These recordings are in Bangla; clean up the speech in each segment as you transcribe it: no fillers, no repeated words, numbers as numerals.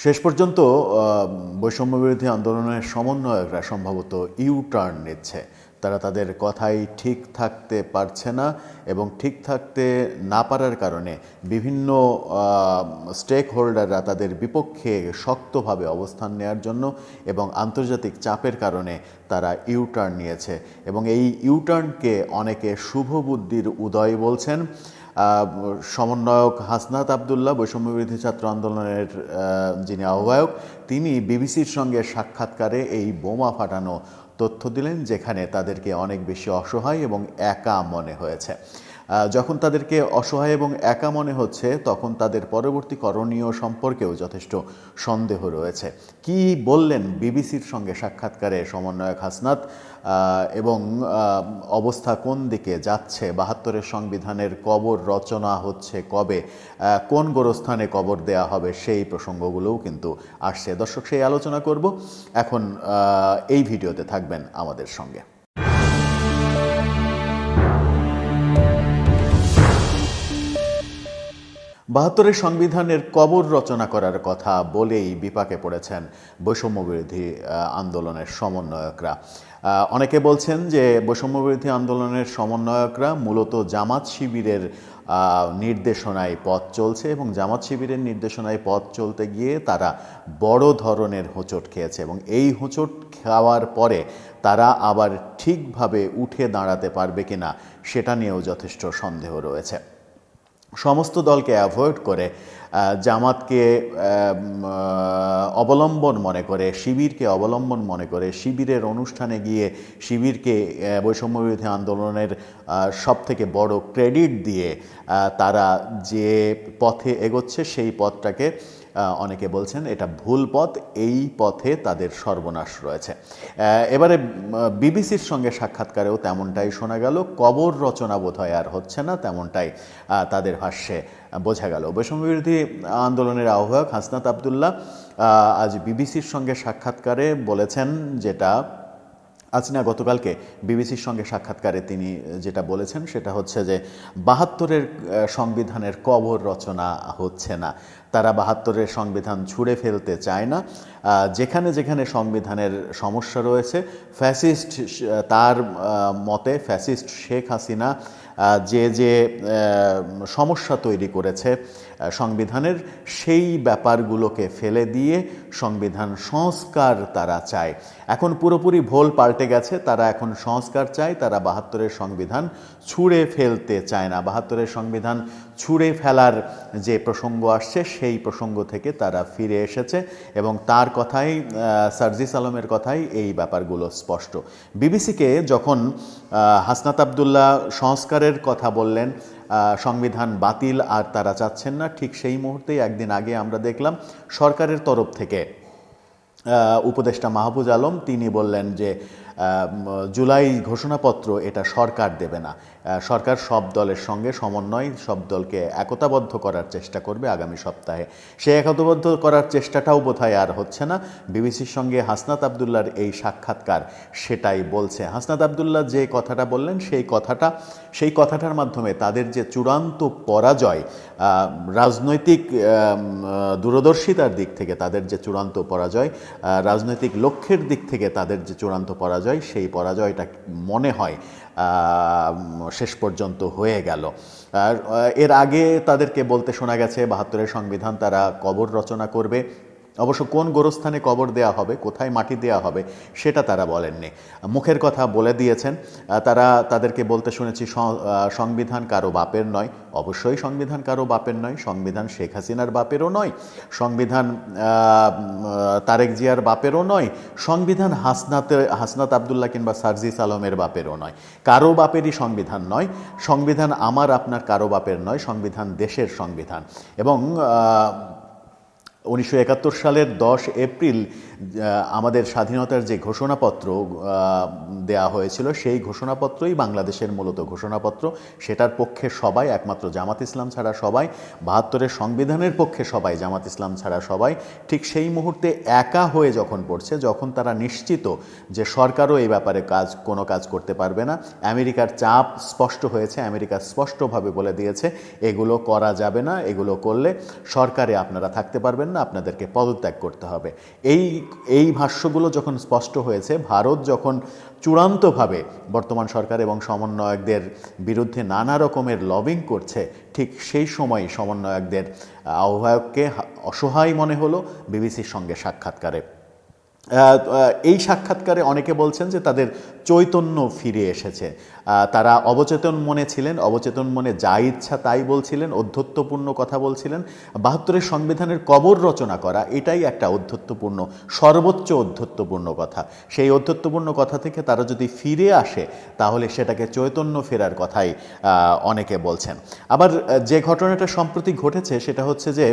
শেষ পর্যন্ত বৈষম্যবিরোধী আন্দোলনের সমন্বয়করা সম্ভবত ইউ-টার্ন নিচ্ছে। তারা তাদের কথাই ঠিক থাকতে পারছে না এবং ঠিক থাকতে না পারার কারণে বিভিন্ন স্টেক হোল্ডাররা তাদের বিপক্ষে শক্তভাবে অবস্থান নেওয়ার জন্য এবং আন্তর্জাতিক চাপের কারণে তারা ইউ-টার্ন নিয়েছে এবং এই ইউ-টার্নকে অনেকে শুভ বুদ্ধির উদয় বলছেন। সমন্বয়ক হাসনাত আবদুল্লাহ, বৈষম্যবিরোধী ছাত্র আন্দোলনের যিনি আহ্বায়ক, তিনি বিবিসির সঙ্গে সাক্ষাৎকারে এই বোমা ফাটানো তথ্য দিলেন, যেখানে তাদেরকে অনেক বেশি অসহায় এবং একা মনে হয়েছে। যখন তাদেরকে অসহায় এবং একা মনে হচ্ছে, তখন তাদের পরবর্তী করণীয় সম্পর্কেও যথেষ্ট সন্দেহ রয়েছে। কি বললেন বিবিসির সঙ্গে সাক্ষাৎকারে সমন্বয়ক হাসনাত, এবং অবস্থা কোন দিকে যাচ্ছে, ৭২-এর সংবিধানের কবর রচনা হচ্ছে কবে, কোন গোরস্থানে কবর দেয়া হবে, সেই প্রসঙ্গগুলোও কিন্তু আসছে। দর্শক, সেই আলোচনা করব এখন। এই ভিডিওতে থাকবেন আমাদের সঙ্গে। ৭২-এর সংবিধানের কবর রচনা করার কথা বলেই বিপাকে পড়েছেন বৈষম্যবিরোধী আন্দোলনের সমন্বয়করা। অনেকে বলছেন যে বৈষম্যবিরোধী আন্দোলনের সমন্বয়করা মূলত জামাত শিবিরের নির্দেশনায় পথ চলছে এবং জামাত শিবিরের নির্দেশনায় পথ চলতে গিয়ে তারা বড় ধরনের হোঁচট খেয়েছে এবং এই হোঁচট খাওয়ার পরে তারা আবার ঠিকভাবে উঠে দাঁড়াতে পারবে কিনা সেটা নিয়েও যথেষ্ট সন্দেহ রয়েছে। সমস্ত দলকে অ্যাভয়েড করে, জামাতকে অবলম্বন মনে করে, শিবিরকে অবলম্বন মনে করে, শিবিরের অনুষ্ঠানে গিয়ে শিবিরকে বৈষম্যবিরোধী আন্দোলনের সবথেকে বড় ক্রেডিট দিয়ে তারা যে পথে এগোচ্ছে, সেই পথটাকে অনেকে বলছেন এটা ভুল পথ, এই পথে তাদের সর্বনাশ রয়েছে। এবারে বিবিসির সঙ্গে সাক্ষাৎকারেও তেমনটাই শোনা গেল। কবর রচনা বোধহয় আর হচ্ছে না, তেমনটাই তাদের ভাষ্যে বোঝা গেল। বৈষম্যবিরোধী আন্দোলনের আহ্বায়ক হাসনাত আবদুল্লাহ আজ বিবিসির সঙ্গে সাক্ষাৎকারে বলেছেন, যেটা আজ না গতকালকে বিবিসির সঙ্গে সাক্ষাৎকারে তিনি যেটা বলেছেন সেটা হচ্ছে যে ৭২-এর সংবিধানের কবর রচনা হচ্ছে না। তারা ৭২-এর সংবিধান ছুঁড়ে ফেলতে চায় না। যেখানে যেখানে সংবিধানের সমস্যা রয়েছে, ফ্যাসিস্ট, তার মতে ফ্যাসিস্ট শেখ হাসিনা যে যে সমস্যা তৈরি করেছে সংবিধানের, সেই ব্যাপারগুলোকে ফেলে দিয়ে সংবিধান সংস্কার তারা চায়। এখন পুরোপুরি ভোল পাল্টে গেছে, তারা এখন সংস্কার চায়, তারা ৭২-এর সংবিধান ছুঁড়ে ফেলতে চায় না। ৭২-এর সংবিধান ছুঁড়ে ফেলার যে প্রসঙ্গ আসছে, সেই প্রসঙ্গ থেকে তারা ফিরে এসেছে এবং তার কথাই, সার্জিস আলমের কথাই এই ব্যাপারগুলো স্পষ্ট। বিবিসিকে যখন হাসনাত আবদুল্লাহ সংস্কারের কথা বললেন, সংবিধান বাতিল আর তারা চাচ্ছেন না, ঠিক সেই মুহূর্তেই একদিন আগে আমরা দেখলাম সরকারের তরফ থেকে উপদেষ্টা মাহফুজ আলম তিনি বললেন যে জুলাই ঘোষণাপত্র এটা সরকার দেবে না, সরকার সব দলের সঙ্গে সমন্বয়, সব দলকে একতাবদ্ধ করার চেষ্টা করবে আগামী সপ্তাহে। সেই একতাবদ্ধ করার চেষ্টাটাও বোধহয় আর হচ্ছে না। বিবিসির সঙ্গে হাসনাত আবদুল্লাহর এই সাক্ষাৎকার সেটাই বলছে। হাসনাত আবদুল্লাহ যে কথাটা বললেন, সেই কথাটার মাধ্যমে তাদের যে চূড়ান্ত পরাজয়, রাজনৈতিক দূরদর্শিতার দিক থেকে তাদের যে চূড়ান্ত পরাজয়, রাজনৈতিক লক্ষ্যের দিক থেকে তাদের যে চূড়ান্ত পরাজয়, সেই পরাজয়টা মনে হয় শেষ পর্যন্ত হয়ে গেল। আর এর আগে তাদেরকে বলতে শোনা গেছে ৭২-এর সংবিধান তারা কবর রচনা করবে। অবশ্য কোন গোরস্থানে কবর দেয়া হবে, কোথায় মাটি দেয়া হবে, সেটা তারা বলেননি, মুখের কথা বলে দিয়েছেন। তাদেরকে বলতে শুনেছি সংবিধান কারো বাপের নয়। অবশ্যই সংবিধান কারো বাপের নয়, সংবিধান শেখ হাসিনার বাপেরও নয়, সংবিধান তারেক জিয়ার বাপেরও নয়, সংবিধান হাসনাত আবদুল্লাহ কিংবা সার্জিস আলমের বাপেরও নয়, কারো বাপেরই সংবিধান নয়। সংবিধান আমার আপনার কারো বাপের নয়, সংবিধান দেশের সংবিধান। এবং 1971 সালের 10 এপ্রিল আমাদের স্বাধীনতার যে ঘোষণাপত্র দেয়া হয়েছিল, সেই ঘোষণাপত্রই বাংলাদেশের মূলত ঘোষণাপত্র। সেটার পক্ষে সবাই, একমাত্র জামাত ইসলাম ছাড়া সবাই। ৭২-এর সংবিধানের পক্ষে সবাই, জামাত ইসলাম ছাড়া সবাই। ঠিক সেই মুহূর্তে একা হয়ে যখন পড়ছে, যখন তারা নিশ্চিত যে সরকারও এই ব্যাপারে কোনো কাজ করতে পারবে না, আমেরিকার চাপ স্পষ্ট হয়েছে, আমেরিকা স্পষ্টভাবে বলে দিয়েছে এগুলো করা যাবে না, এগুলো করলে সরকারে আপনারা থাকতে পারবেন না, আপনাদেরকে পদত্যাগ করতে হবে। এই ভাষ্যগুলো যখন স্পষ্ট হয়েছে, ভারত যখন চূড়ান্তভাবে বর্তমান সরকার এবং সমন্বয়কদের বিরুদ্ধে নানা রকমের লবিং করছে, ঠিক সেই সময় সমন্বয়কদের আহ্বায়ককে অসহায় মনে হলো বিবিসির সঙ্গে সাক্ষাৎকারে। এই সাক্ষাৎকারে অনেকে বলছেন যে তাদের চৈতন্য ফিরে এসেছে, তারা অবচেতন মনে ছিলেন, অবচেতন মনে যা ইচ্ছা তাই বলছিলেন, অধ্যত্বপূর্ণ কথা বলছিলেন। ৭২-এর সংবিধানের কবর রচনা করা এটাই একটা অধ্যত্বপূর্ণ, সর্বোচ্চ অধ্যত্বপূর্ণ কথা। সেই অধ্যত্বপূর্ণ কথা থেকে তারা যদি ফিরে আসে তাহলে সেটাকে চৈতন্য ফেরার কথাই অনেকে বলছেন। আবার যে ঘটনাটা সম্প্রতি ঘটেছে সেটা হচ্ছে যে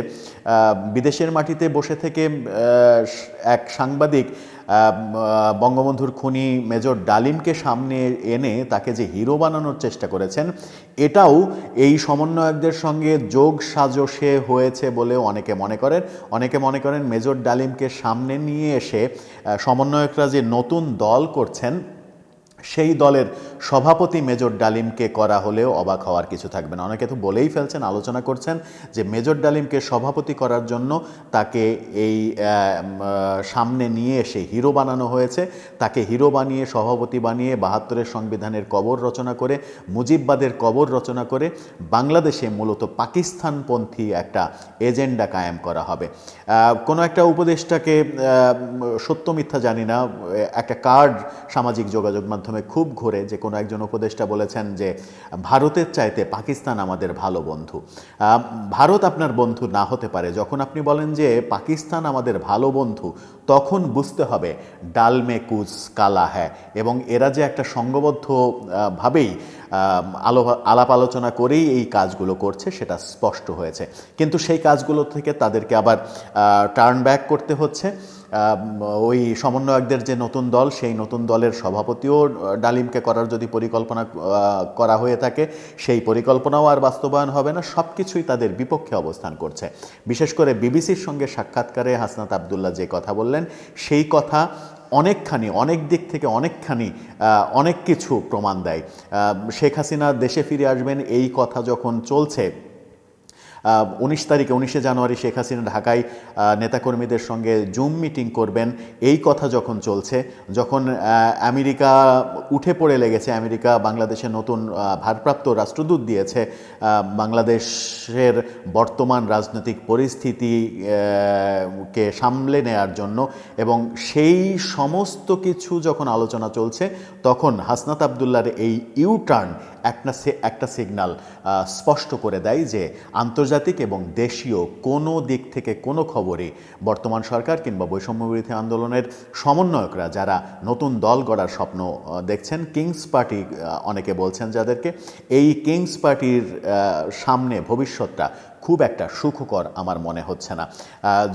বিদেশের মাটিতে বসে থেকে এক সাংবাদিক বঙ্গবন্ধুর খুনি মেজর ডালিমকে সামনে এনে তাকে যে হিরো বানানোর চেষ্টা করেছেন, এটাও এই সমন্বয়কদের সঙ্গে যোগ সাজশে হয়েছে বলেও অনেকে মনে করেন মেজর ডালিমকে সামনে নিয়ে এসে সমন্বয়করা যে নতুন দল করছেন সেই দলের সভাপতি মেজর ডালিমকে করা হলেও অবাক হওয়ার কিছু থাকবে না। অনেকে তো বলেই ফেলছেন, আলোচনা করছেন যে মেজর ডালিমকে সভাপতি করার জন্য তাকে এই সামনে নিয়ে এসে হিরো বানানো হয়েছে। তাকে হিরো বানিয়ে, সভাপতি বানিয়ে ৭২-এর সংবিধানের কবর রচনা করে, মুজিববাদের কবর রচনা করে বাংলাদেশে মূলত পাকিস্তানপন্থী একটা এজেন্ডা কায়েম করা হবে। কোনো একটা উপদেষ্টাকে, সত্য মিথ্যা জানি না, একটা কার্ড সামাজিক যোগাযোগ মাধ্যমে খুব ঘুরে যে কোনো একজন উপদেষ্টা বলেছেন যে ভারতের চাইতে পাকিস্তান আমাদের ভালো বন্ধু। ভারত আপনার বন্ধু না হতে পারে। যখন আপনি বলেন যে পাকিস্তান আমাদের ভালো বন্ধু, তখন বুঝতে হবে ডাল মে কুচ কালা হ্যায়, এবং এরা যে একটা সংঘবদ্ধ ভাবেই আলাপ আলোচনা করেই এই কাজগুলো করছে সেটা স্পষ্ট হয়েছে। কিন্তু সেই কাজগুলো থেকে তাদেরকে আবার টার্ন ব্যাক করতে হচ্ছে। ওই সমন্বয়কদের যে নতুন দল, সেই নতুন দলের সভাপতিও ডালিমকে করার যদি পরিকল্পনা করা হয়ে থাকে, সেই পরিকল্পনাও আর বাস্তবায়ন হবে না। সব কিছুই তাদের বিপক্ষে অবস্থান করছে। বিশেষ করে বিবিসির সঙ্গে সাক্ষাৎকারে হাসনাত আবদুল্লাহ যে কথা বললেন, সেই কথা অনেক দিক থেকে অনেক কিছু প্রমাণ দেয়। শেখ হাসিনা দেশে ফিরে আসবেন এই কথা যখন চলছে, 19 জানুয়ারি শেখ হাসিনা ঢাকায় নেতাকর্মীদের সঙ্গে জুম মিটিং করবেন, এই কথা যখন চলছে, যখন আমেরিকা উঠে পড়ে লেগেছে, আমেরিকা বাংলাদেশে নতুন ভারপ্রাপ্ত রাষ্ট্রদূত দিয়েছে বাংলাদেশের বর্তমান রাজনৈতিক পরিস্থিতিকে সামলে নেয়ার জন্য, এবং সেই সমস্ত কিছু যখন আলোচনা চলছে, তখন হাসনাত আবদুল্লাহর এই ইউটার্ন একটা সিগন্যাল স্পষ্ট করে দেয় যে আন্তর্জাতিক এবং দেশীয় কোনো দিক থেকে কোনো খবরই বর্তমান সরকার কিংবা বৈষম্যবিরোধী আন্দোলনের সমন্বয়করা যারা নতুন দল গড়ার স্বপ্ন দেখছেন, কিংস পার্টি অনেকে বলছেন যাদেরকে, এই কিংস পার্টির সামনে ভবিষ্যৎটা খুব একটা সুখকর আমার মনে হচ্ছে না।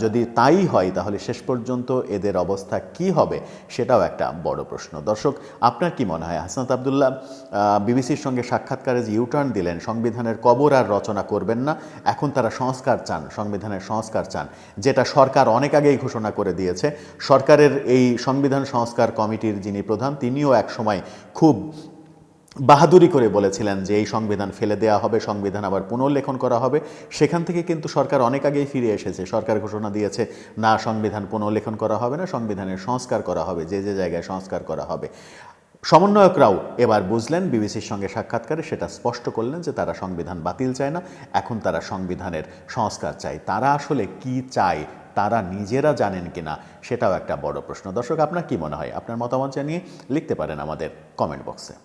যদি তাই হয় তাহলে শেষ পর্যন্ত এদের অবস্থা কি হবে সেটাও একটা বড় প্রশ্ন। দর্শক, আপনার কি মনে হয় হাসনাত আবদুল্লাহ বিবিসির সঙ্গে সাক্ষাৎকারে যে ইউটার্ন দিলেন, সংবিধানের কবর আর রচনা করবেন না, এখন তারা সংস্কার চান, সংবিধানের সংস্কার চান, যেটা সরকার অনেক আগেই ঘোষণা করে দিয়েছে। সরকারের এই সংবিধান সংস্কার কমিটির যিনি প্রধান, তিনিও একসময় খুব বাহাদুরি করে বলেছিলেন যে এই সংবিধান ফেলে দেওয়া হবে, সংবিধান আবার পুনর্লেখন করা হবে। সেখান থেকে কিন্তু সরকার অনেক আগেই ফিরে এসেছে। সরকার ঘোষণা দিয়েছে না, সংবিধান পুনর্লেখন করা হবে না, সংবিধানের সংস্কার করা হবে, যে যে জায়গায় সংস্কার করা হবে। সমন্বয়করাও এবার বুঝলেন, বিবিসির সঙ্গে সাক্ষাৎকারে সেটা স্পষ্ট করলেন যে তারা সংবিধান বাতিল চায় না, এখন তারা সংবিধানের সংস্কার চায়। তারা আসলে কি চায় তারা নিজেরা জানেন কিনা সেটাও একটা বড় প্রশ্ন। দর্শক, আপনার কি মনে হয়? আপনার মতামত জানিয়ে লিখতে পারেন আমাদের কমেন্ট বক্সে।